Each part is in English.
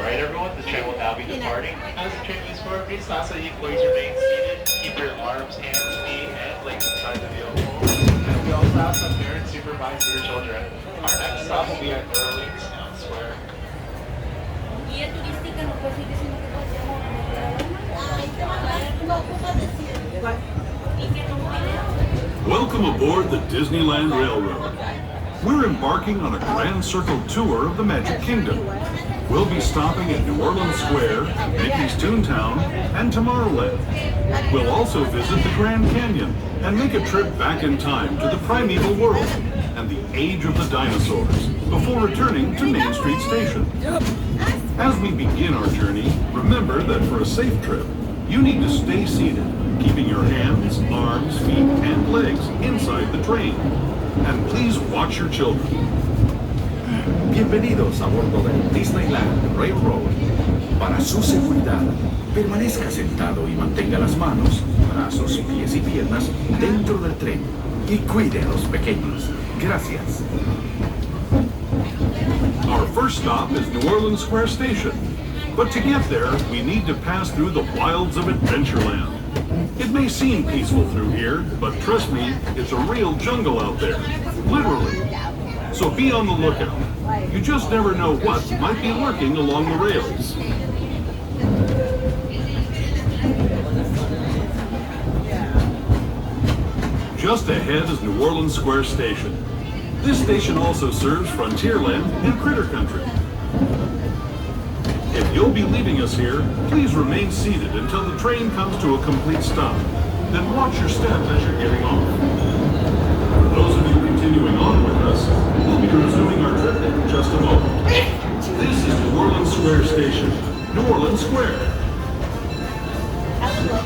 Alright everyone, the train will now be departing. As the train moves forward, please ask that you please remain seated. Keep your arms, hands, feet, and legs inside the vehicle. And we also ask that parents supervise your children. Our next stop will be at New Orleans Town Square. Guía turística no permite sino que podemos Welcome aboard the Disneyland Railroad. We're embarking on a grand circle tour of the Magic Kingdom. We'll be stopping at New Orleans Square, Mickey's Toontown, and Tomorrowland. We'll also visit the Grand Canyon and make a trip back in time to the primeval world and the age of the dinosaurs before returning to Main Street Station. As we begin our journey, remember that for a safe trip, you need to stay seated, keeping your hands, arms, feet, and legs inside the train. And please watch your children. Bienvenidos a bordo del Disneyland Railroad. Para su seguridad, permanezca sentado y mantenga las manos, brazos, pies y piernas dentro del tren. Y cuide a los pequeños. Gracias. Our first stop is New Orleans Square Station. But to get there, we need to pass through the wilds of Adventureland. It may seem peaceful through here, but trust me, it's a real jungle out there. Literally. So be on the lookout. You just never know what might be lurking along the rails. Just ahead is New Orleans Square Station. This station also serves Frontierland and Critter Country. If you'll be leaving us here, please remain seated until the train comes to a complete stop. Then watch your step as you're getting off. For those of you continuing on with us, we'll be resuming our trip in just a moment. This is New Orleans Square Station, New Orleans Square.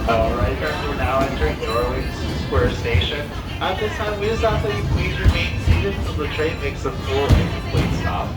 Alright, friends, we're now entering New Orleans Square Station. At this time, we just ask that you please remain seated until the train makes a full and complete stop.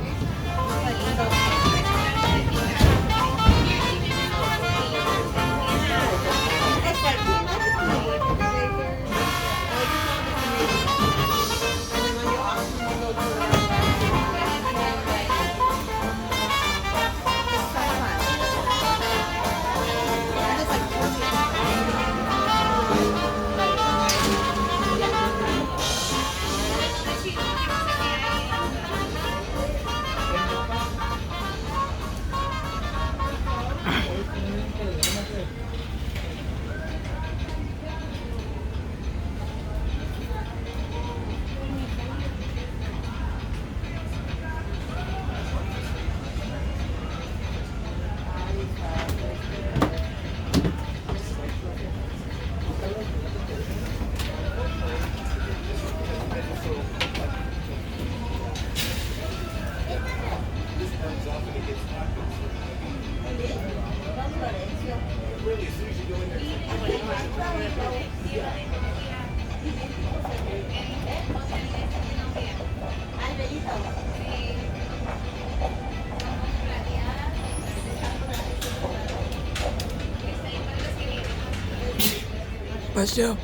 Pasó.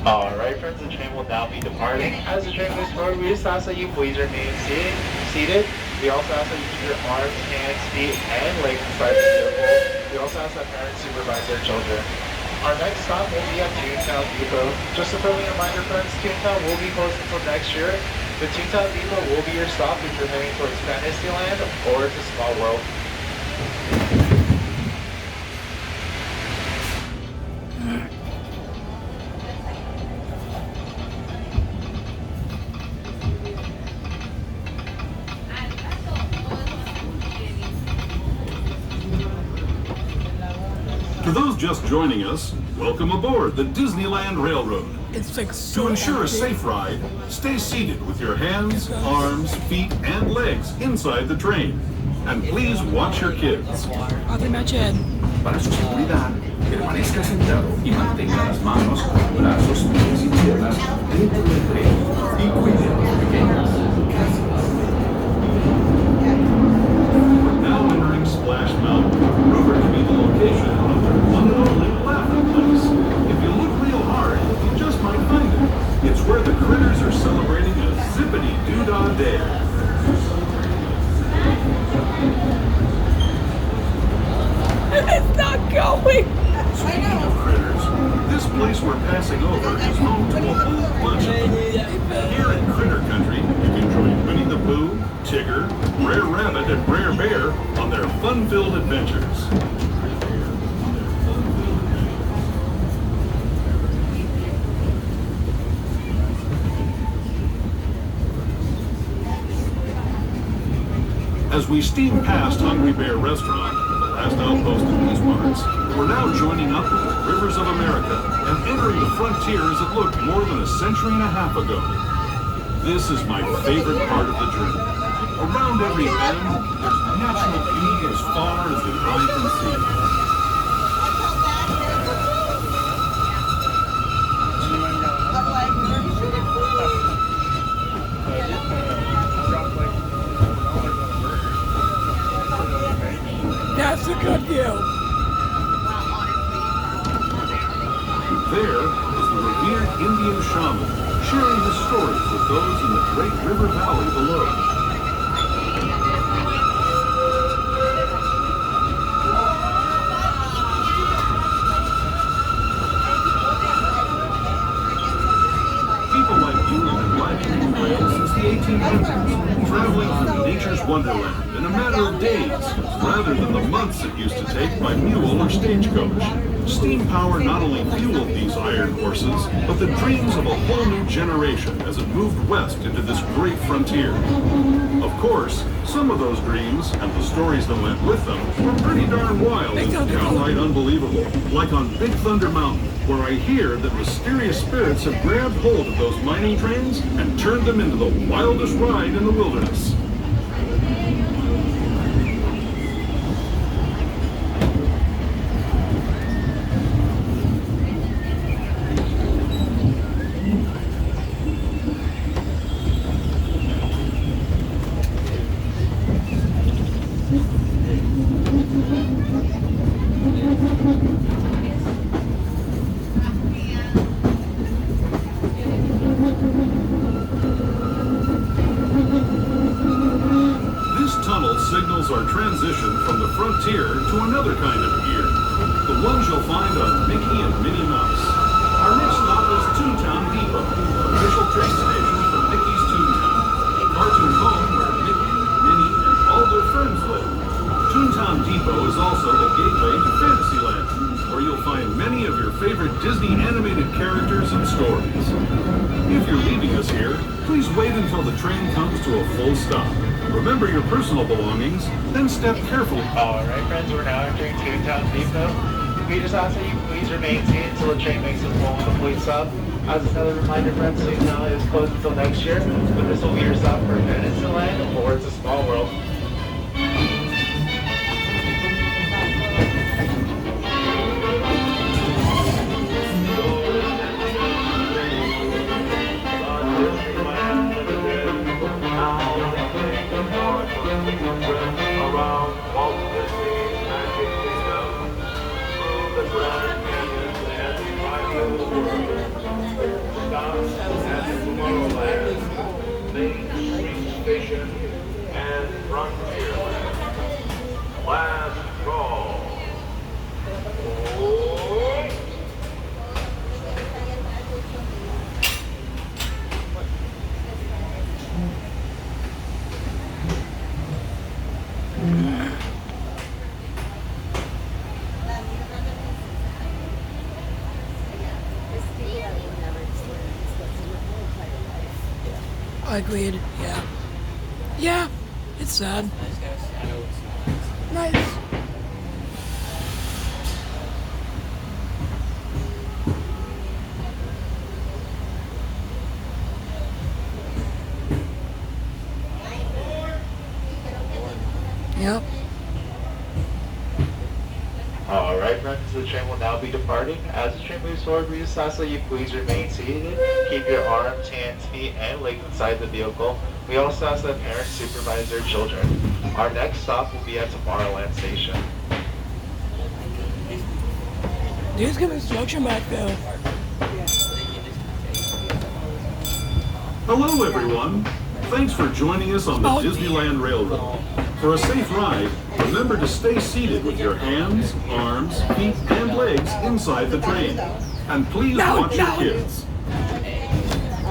Alright friends, the train will now be departing. As the train moves forward, we just ask that you please remain seated. We also ask that you keep your arms, hands, feet, and legs inside the vehicle. We also ask that parents supervise their children. Our next stop will be at Toontown Depot. Just a friendly reminder friends, Toontown will be closed until next year. The Toontown Depot will be your stop if you're heading towards Disneyland or to Small World. For those just joining us, welcome aboard the Disneyland Railroad. It's like so To ensure a empty. safe ride, stay seated with your hands, arms, feet, and legs inside the train. And please watch your kids. Ate na Chen. Para su seguridad, permanezca sentado y mantenga las manos, brazos, pies y piernas dentro del tren. Y cuide a los pequeños. Gracias. We're now entering Splash Mountain, rumored to be the location place we're passing over is home to a whole bunch of them. Here in Critter Country, you can join Winnie the Pooh, Tigger, Brer Rabbit, and Brer Bear on their fun-filled adventures. As we steam past Hungry Bear Restaurant, the last outpost in these parts, we're now joining up with the rivers of America and entering the frontier as it looked more than a century and a half ago. This is my favorite part of the journey. Around every bend, there's natural beauty as far as the eye can see. That's a good view. There is the revered Indian shaman, sharing his stories with those in the great river valley below. People like you have been riding these rails since the 1800s, traveling through nature's wonderland in a matter of days, rather than the months it used to take by mule or stagecoach. Steam power not only fueled these iron horses, but the dreams of a whole new generation as it moved west into this great frontier. Of course, some of those dreams and the stories that went with them were pretty darn wild and downright unbelievable, like on Big Thunder Mountain, where I hear that mysterious spirits have grabbed hold of those mining trains and turned them into the wildest ride in the wilderness. Signals our transition from the frontier to another kind of gear, the ones you'll find on Mickey and Minnie Mouse. Our next stop is Toontown Depot, official train station for Mickey's Toontown, a cartoon home where Mickey, Minnie, and all their friends live. Toontown Depot is also the gateway to Fantasyland, where you'll find many of your favorite Disney animated characters and stories. If you're leaving us here, please wait until the train comes to a full stop. Remember your personal belongings, then step carefully. Alright friends, we're now entering Toontown Depot. We just ask that you please remain seated until the train makes its full and complete stop. As another reminder friends, Toontown is closed until next year, but this will be your stop for Disneyland or It's a Small World. Around Walt Disney's Magic Kingdom, through the Grand Canyon and Triangle World. Stops at Tomorrowland, Main Street Station, and Frontierland. Last call. Agreed. Yeah. Yeah. It's sad. Nice. Yep. Alright friends, the train will now be departing. As the train moves forward, we just ask that you please remain seated. Keep your arms, hands, feet, and legs inside the vehicle. We also ask that parents supervise their children. Our next stop will be at Tomorrowland Station. Dude's got instruction back there. Hello everyone! Thanks for joining us on the Disneyland Railroad. For a safe ride, remember to stay seated with your hands, arms, feet, and legs legs inside the train. And please watch your kids.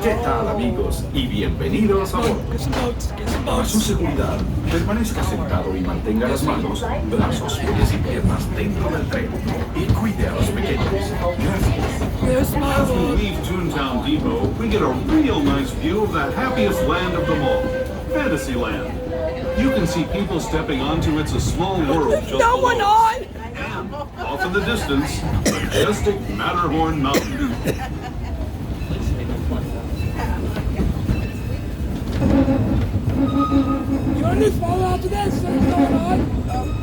¿Qué tal, amigos? Y bienvenidos a bordo. Get some boats. Get some Para su boats. seguridad, permanezca sentado y mantenga las manos, brazos, pies y piernas dentro del tren. Y cuide a los pequeños. Gracias. There's my As we boat. leave Toontown Depot, we get a real nice view of the happiest land of them all, Fantasyland. You can see people stepping onto It's a Small World just No below. one on! And off in the distance, majestic Matterhorn Mountain. You want to follow after this? What's going on?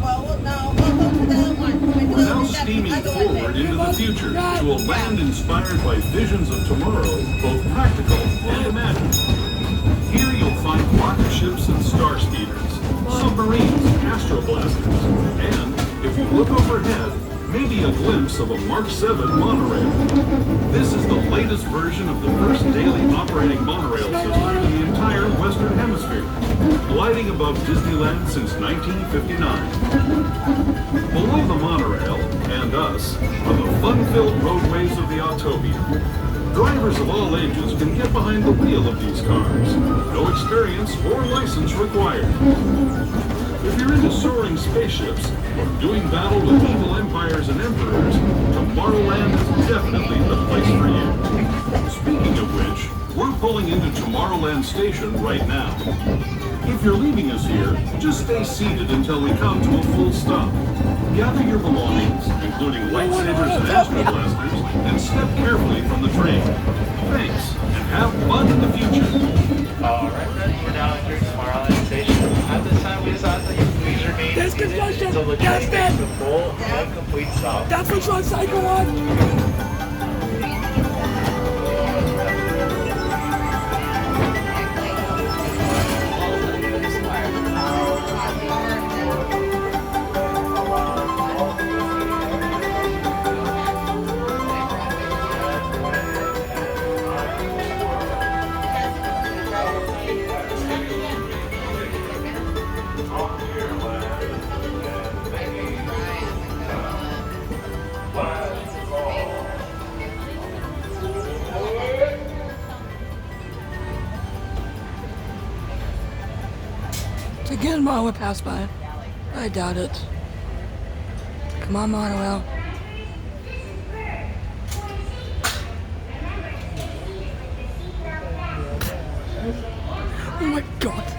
Well, no, we'll go to the other one. We're now steaming forward into the future to a land inspired by visions of tomorrow, both practical and imagined. Here you'll find rocket ships and star speeders, submarines, astroblasters, and, if you look overhead, maybe a glimpse of a Mark 7 monorail. This is the latest version of the first daily operating monorail system in the entire Western Hemisphere, gliding above Disneyland since 1959. Below the monorail, and us, are the fun-filled roadways of the Autopia. Drivers of all ages can get behind the wheel of these cars. No experience or license required. If you're into soaring spaceships or doing battle with evil empires and emperors, Tomorrowland is definitely the place for you. Speaking of which, we're pulling into Tomorrowland Station right now. If you're leaving us here, just stay seated until we come to a full stop. Gather your belongings, including lightsabers and astroblasters, and step carefully from the train. Thanks, and have fun in the future. Alright friends, we're now entering Tomorrowland Station. At this time, we just ask that you please remain There's seated construction. until the Yes, train makes man. the full and complete stop. That's what's on cycle on. It's again while we pass by. I doubt it. Come on, Monorail. Oh my god.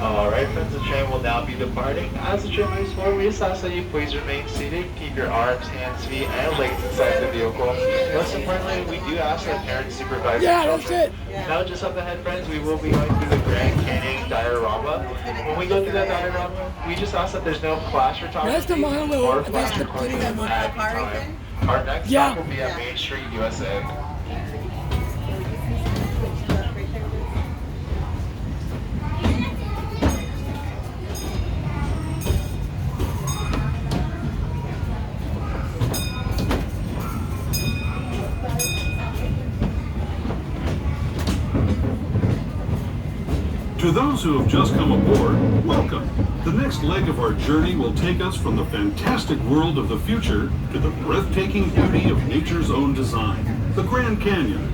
Alright friends, the train will now be departing. As the train moves forward, we just ask that you please remain seated, keep your arms, hands, feet, and legs inside the vehicle. Most importantly, we do ask that parents supervise Yeah, their that's children. it. Now just up ahead friends, we will be going through the Grand Canyon diorama. When we go through that diorama, we just ask that there's no flash photography That's the monorail. or That's flash the recording video. at any time. Our next Yeah. stop will be at Main Street, USA. To those who have just come aboard, welcome. The next leg of our journey will take us from the fantastic world of the future to the breathtaking beauty of nature's own design, the Grand Canyon.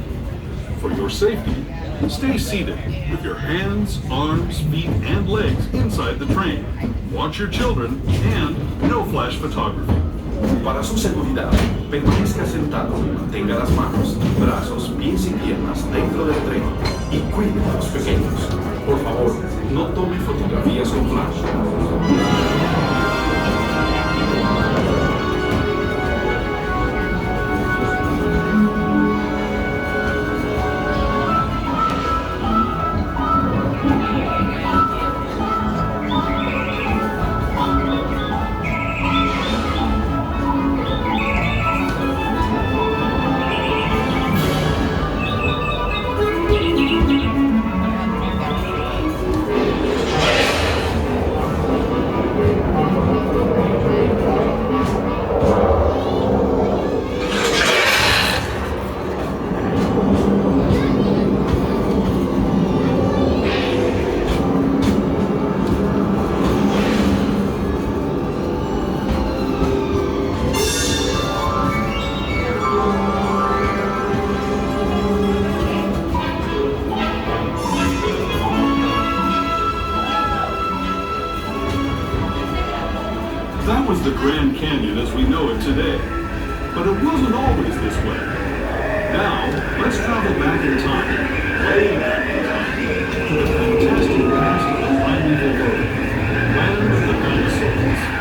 For your safety, stay seated with your hands, arms, feet, and legs inside the train. Watch your children and no flash photography. Para su seguridad, permanezca sentado y mantenga las manos, brazos, pies y piernas dentro del tren. Y cuide a los pequeños. Por favor, no tome fotografías con flash. it wasn't always this way. Now, let's travel back in time, way back in time, to the fantastic past of the primeval world, land of the dinosaurs.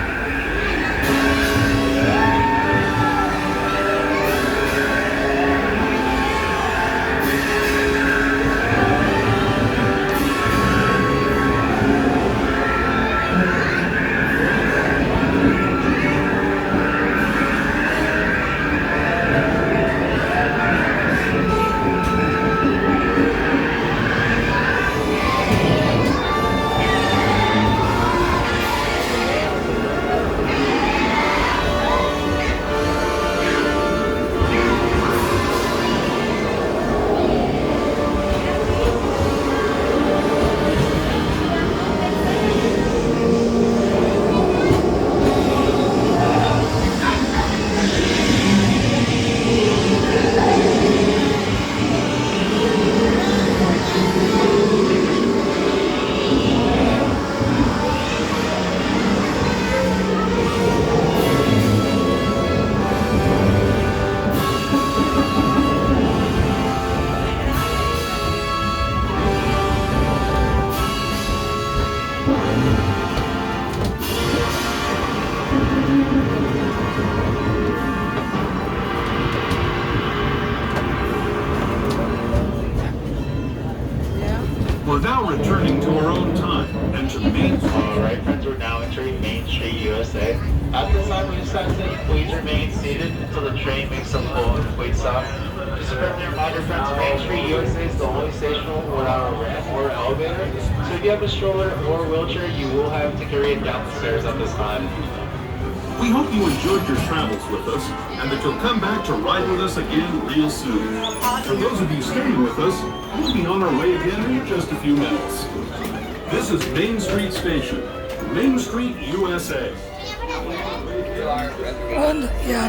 We're now returning to our own time and to Main Street. Alright friends, we're now entering Main Street, USA. At this time, we just ask that you please remain seated until the train makes a full and complete stop. Just a friendly reminder friends, Main Street, USA is the only station without a ramp or elevator. So if you have a stroller or wheelchair, you will have to carry it down the stairs at this time. We hope you enjoyed your travels with us and that you'll come back to ride with us again real soon. For those of you staying with us, we'll be on our way again in just a few minutes. This is Main Street Station, Main Street, USA. And yeah.